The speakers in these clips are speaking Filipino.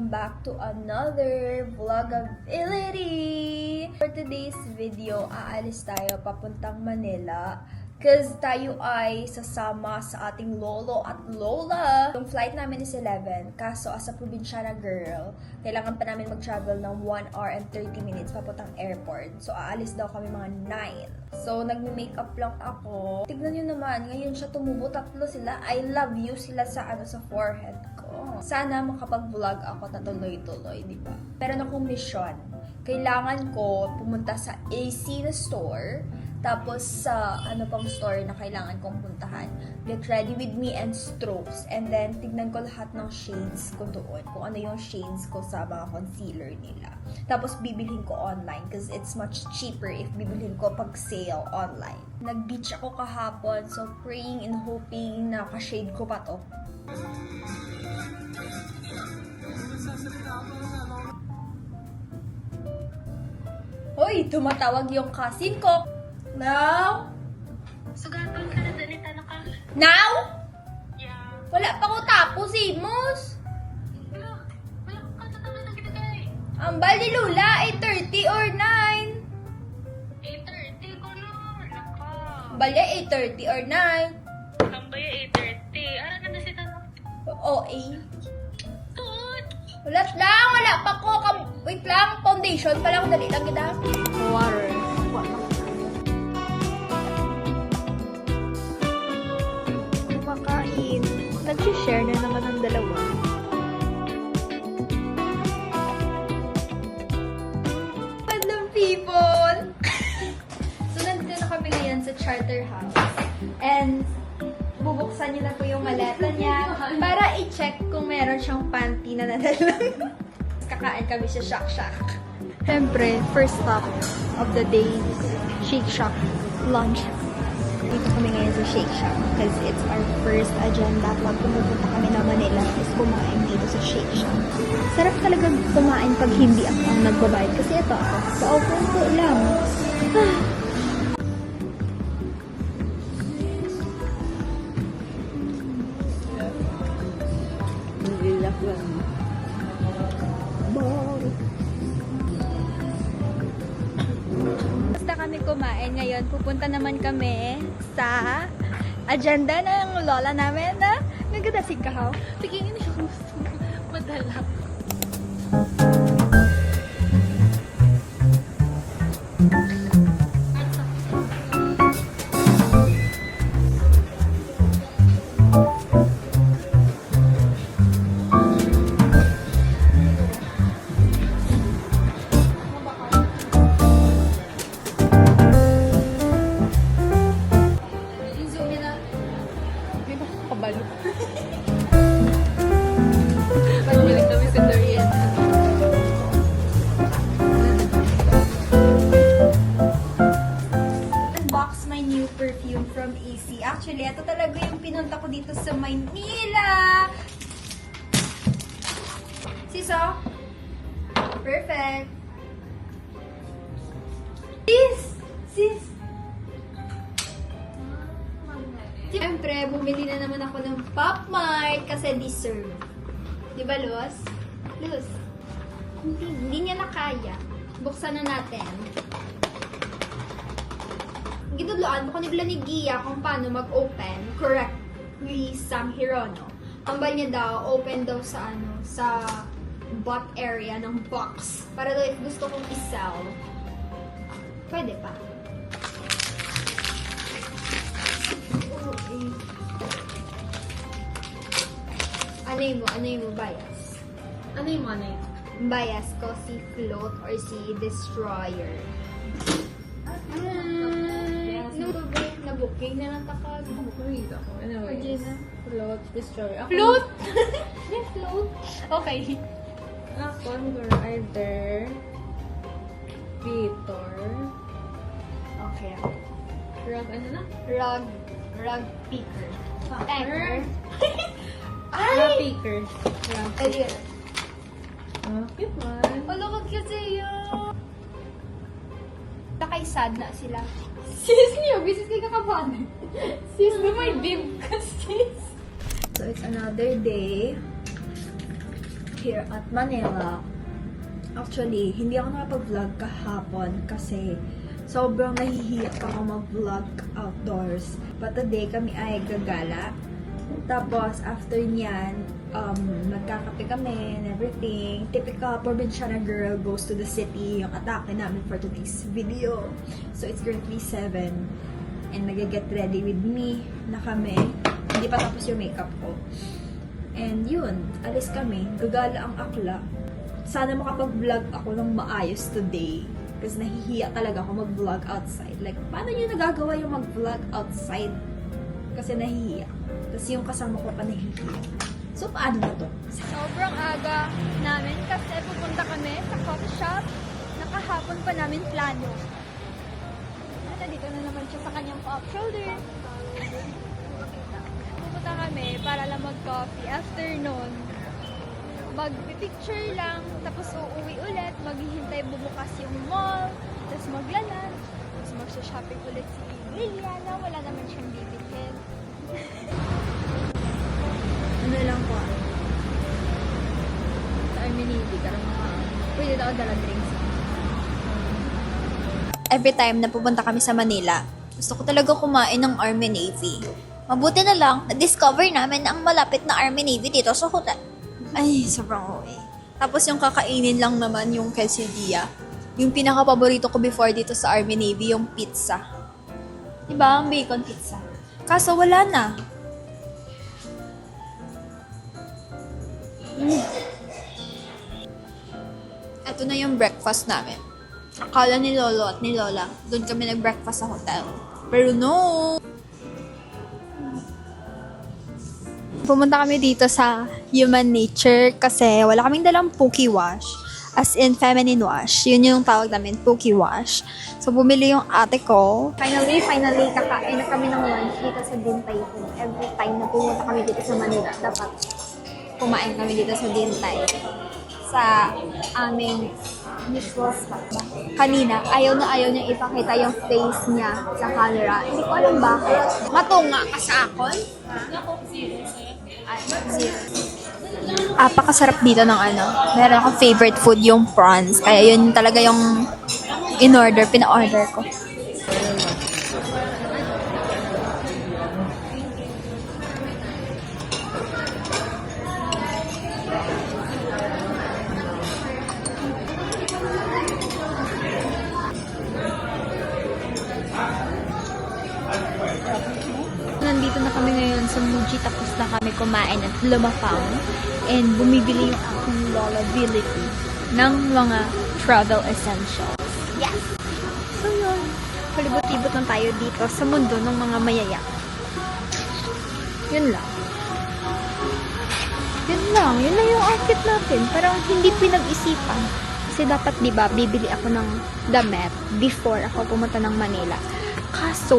welcome back to another vlogability! For today's video, aalis tayo papuntang Manila because tayo ay sasama sa ating lolo at lola. Yung flight namin is 11, kaso as a probinsyana girl, kailangan pa namin mag-travel ng 1 hour and 30 minutes papuntang airport. So, aalis daw kami mga 9. So, nagme-makeup lang ako. Tignan nyo naman, ngayon siya tumubo, tatlo sila. I love you sila sa sa forehead ko. Sana makapag-vlog ako na tuloy-tuloy, di ba? Pero akong mission. Kailangan ko pumunta sa AC na store, tapos sa pang store na kailangan kong puntahan. Get ready with me and strokes. And then, tignan ko lahat ng shades ko doon. Kung ano yung shades ko sa mga concealer nila. Tapos, bibilhin ko online because it's much cheaper if bibilhin ko pag sale online. Nag-beach ako kahapon, so praying and hoping na ka-shade ko pa to. Hoy, tumatawag yung cousin ko. Now? Sugaton ka na dalita na ka. Now? Yeah. Wala pa ko tapos, Amos. Wala ka tatawag na kita kay. Ang bali Lula, 8:30 or 9. 8:30 ko na. Wala ka. Bali, 8:30 or 9. Tambay 8:30. Ara na na si Tano. OA. Tuod. Wala pa ko. Wait lang, foundation pa lang. Dali lang kita. Water. Kumakain. Nag-share na naman ang dalawa. Hello, people! So, nandito na kami ngayon sa Charter House. And, bubuksan niyo na po yung maleta niya para i-check kung meron siyang panty na nadala. Kakain kami sa Shack Shack. Siyempre, first stop of the day, Shake Shack lunch. Dito kami ngayon sa Shake Shack because it's our first agenda pag pumupunta kami ng Manila is kumain dito sa Shake Shack. Sarap talaga kumain pag hindi ako ang nagbabayad kasi ito ako, pa-open ko lang. Basta kami kumain ngayon, pupunta naman kami sa agenda ng lola namin na nagkadasig kahaw. Tigingin niyo. Madala. Kabalo. Balik kami sa Dorian. Unbox my new perfume from AC. Actually, ito talaga yung pinunta ko dito sa Maynila. Siso? Perfect. Sis! Siyempre, bumili na naman ako ng Pop Mart kasi deserve. Di ba, Luz? Luz? Hindi niya na kaya. Buksan na natin. Ginudloan mo ko nagla ni Gia kung paano mag-open correctly sa Hirono. Ambal niya daw, open daw sa sa butt area ng box. Para daw if gusto kong i-sell, pwede pa. Ano yung bias? Ano yung money? Bias ko si Float or si Destroyer. Na-booking na lang takag. Kumita ko. Anyway. Regina. Float. Destroy. Ako. Float! Float? Okay. Ako, either Vitor. Okay. Rug, ano na? Rug picker. Anchor. Rug picker. Rug. Ayun. Cute man. Wala ka kasi yun. Nakay sad na sila. Sis niyo, bisis kay kakabanan. Sis, na may bib ka, sis. So, it's another day. here at Manila. Actually, hindi ako nakapag-vlog kahapon kasi sobrang nahihiyak ako mag-vlog outdoors. But today, kami ay gagala. Tapos, after niyan, magkakape kami and everything. Typical probinsyana girl goes to the city, yung atake namin for today's video. So, it's currently 7. And nag-get ready with me na kami. Hindi pa tapos yung makeup ko. And yun, alis kami. Gagala ang akla. Sana makapag-vlog ako ng maayos today. Kasi nahihiya talaga ako mag-vlog outside. Like, paano nyo nagagawa yung mag-vlog outside? Kasi nahihiya. Tapos yung kasama ko pa nahihiya. So, paano na to? Sobrang aga namin kasi pupunta kami sa coffee shop. Nakahapon pa namin plano. Nandito na naman siya sa kanyang pop shoulder. Pupunta kami para lang mag-coffee. After nun, mag-picture lang, tapos uuwi ulit, maghihintay bubukas yung mall, tapos maglalan, tapos magsha-shopping ulit si Liliana, wala naman siyang bibilhin. Ano lang po? Sa Arminidi, karang pwede daw dala drinks. Every time na pupunta kami sa Manila, gusto ko talaga kumain ng Army Navy. Mabuti na lang, na-discover namin ang malapit na Army Navy dito sa hotel. Ay, sobrang okay. Tapos yung kakainin lang naman yung quesadilla. Yung pinaka-paborito ko before dito sa Army Navy, yung pizza. Diba? Ang bacon pizza. Kaso wala na. Ito na yung breakfast namin. Akala ni Lolo at ni Lola, doon kami nag-breakfast sa hotel. Pero no! Pumunta kami dito sa Human Nature kasi wala kaming dalang Pookie Wash. As in, feminine wash. Yun yung tawag namin, Pookie Wash. So, bumili yung ate ko. Finally, kakain na kami ng lunch dito sa Dintay. Every time na pumunta kami dito sa Manila, dapat kumain kami dito sa Dintay. Sa aming usual spot ba? Kanina, ayaw niya ipakita yung face niya sa camera. Hindi ko alam bakit. Matunga ka sa akon? Apakasarap dito ng meron akong favorite food, yung prawns. Kaya yun talaga yung pina-order ko. Nandito na kami ngayon sa Muji, tapos na kami kumain at lumafang and bumibili yung aking Lola Ability ng mga travel essentials. Yes! So yun, palibot-libot lang tayo dito sa mundo ng mga mayayak. Yun lang. Yun lang yung outfit natin. Parang hindi pinag-isipan. Kasi dapat, di ba, bibili ako ng damit before ako pumunta ng Manila. Kaso,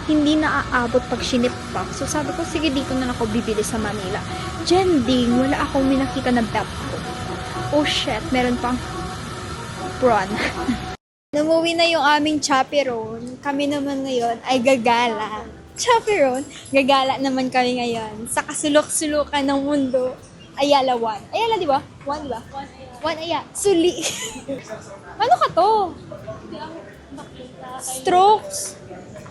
hindi na aabot pag shinip pa. So, sabi ko, sige, dito na ako bibili sa Manila. Ding, wala akong minakita na belt ko. Oh, shit, meron pang prawn. Numuwi na yung aming chaperone. Kami naman ngayon ay gagala. Chaperone, gagala naman kami ngayon sa kasulok-sulukan ng mundo. Ayala 1. Ayala, di ba? 1, di ba? 1 Ayala. Suli. Ano ka to? Strokes.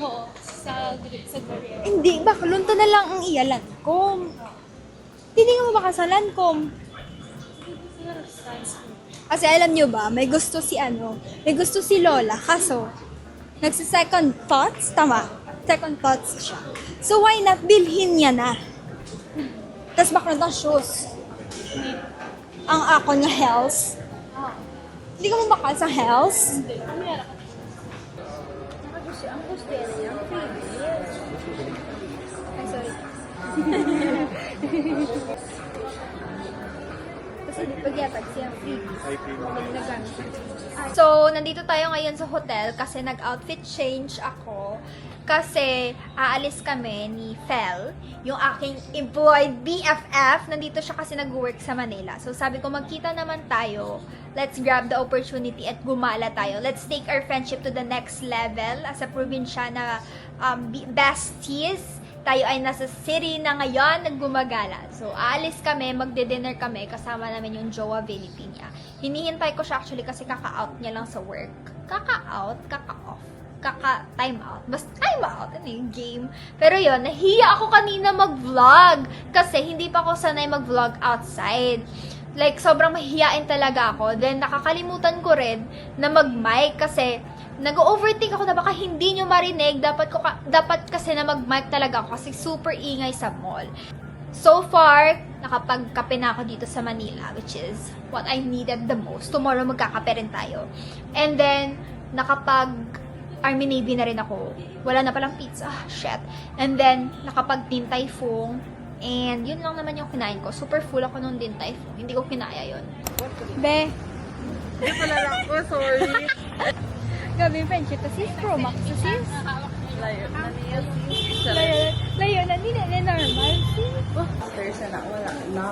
Oo, sa Korea. Hindi, baklunto na lang ang iyalan ko. Titingin mo ba ka sa Lancome? Kasi alam nyo ba, may gusto si Lola. Kaso, nagsa-second thoughts, tama? Second thoughts siya. So why not bilhin niya na? Tapos baklunto ang shoes. Ang ako na heels. Hindi ka mo bakal sa heels? Ang gusto yan, yung freebies. Ay, sorry. Kasi di pagyatag siya freebies. So, nandito tayo ngayon sa hotel kasi nag-outfit change ako. Kasi aalis kami ni Fel, yung aking employed BFF. Nandito siya kasi nag-work sa Manila. So sabi ko, magkita naman tayo. Let's grab the opportunity at gumala tayo. Let's take our friendship to the next level as a probinsyana besties. tayo ay nasa city na ngayon naggumagala. So, aalis kami, magde-dinner kami, kasama namin yung jowa Philippine niya. Hinihintay ko siya actually kasi kaka-out niya lang sa work. Kaka-out, kaka-off, kaka-time out. Basta time out, ano yung game. Pero yon, nahiya ako kanina mag-vlog kasi hindi pa ako sanay mag-vlog outside. Like, sobrang mahihain talaga ako. Then, nakakalimutan ko rin na mag-mic kasi nag-overthink ako na baka hindi nyo marinig. Dapat kasi na mag-mic talaga ako kasi super ingay sa mall. So far, nakapagkape na ako dito sa Manila, which is what I needed the most. Tomorrow, magkakape rin tayo. And then, Army Navy na rin ako. Wala na palang pizza. Shit. And then, nakapag-Din Tai Fung. And yun lang naman yung kinain ko. Super full ako nung Din Tai Fung. Hindi ko kinaya yun. Be. Hindi pala lang ko, sorry. Gabi yung friendship. Sis, Pro Max. Sis. Layo na niya. Layo na. Hindi na normal. Sis. There's na, wala na.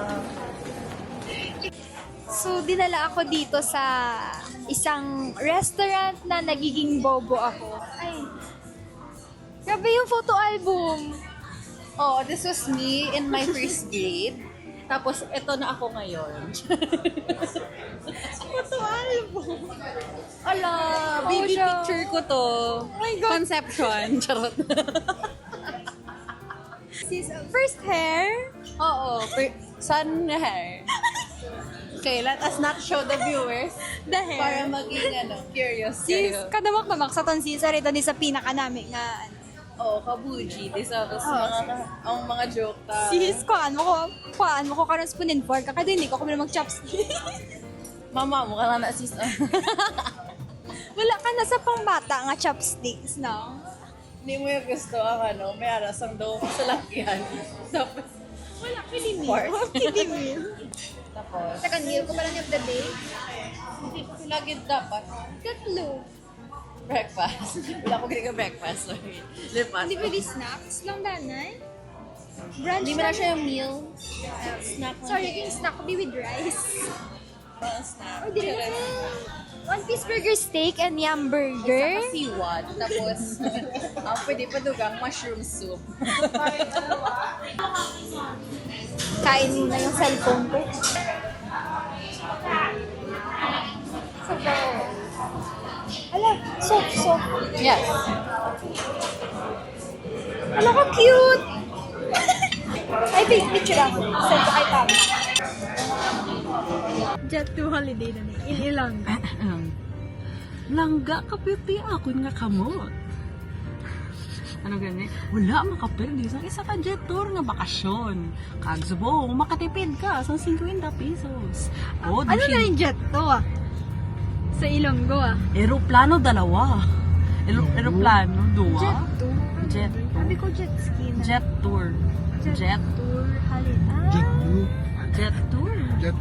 So, dinala ako dito sa isang restaurant na nagiging bobo ako. Ay. Grabe yung photo album. Oh, this was me in my first grade. Tapos, eto na ako ngayon. Photo album. Ala, baby siya. picture ko to. Oh my God. Conception. Charot. Sis, first hair. Oo, sun hair. Okay, let us not show the viewers The hair. para maging curious Sis, kayo. kadamak-damak sa ton sis, rito din sa pinaka namin nga. Oo, kabuji. This is mga joke ta. Sis, kuhaan mo ko karon spoon and fork. Kada hindi ko mag-chopstick. Mama mo ka na sis. Wala ka na sa pangbata nga chopsticks, no? Hindi mo yung gusto ang may arasang daw sa lakyan. Tapos, Wala ka din Fork. Tapos, Second meal ko pala of the day. hindi ko lagi dapat Tatlo. breakfast. Wala ko ginagawa breakfast. Sorry. Lipat. hindi pwede snacks lang danay. Brunch Hindi mo na siya yung meal. Snack lang. Sorry, yung snack ko be with rice. Snack. Or dili na. One piece burger steak and yum burger. Saka siwad. Tapos, pwede pa dugang mushroom soup. Kain muna yung cellphone ko. Ala, soap. Yes. Ala ka cute! Ay, big picture ako. Send ko kay Pam. Jet to holiday na in Ilongga. Langga kapiti akon nga kamot. Ano gani? Wala makapirdi sa isa ka jet tour nga bakasyon. Kag subong makatipid ka sa 50 pesos. O, Ano na yung jet to Sa Ilonggo Eroplano dalawa. Eroplano dua. Jet tour. Jet tour. Sabi ko jet ski na. Jet tour. Jet tour holiday. Jet tour. Jet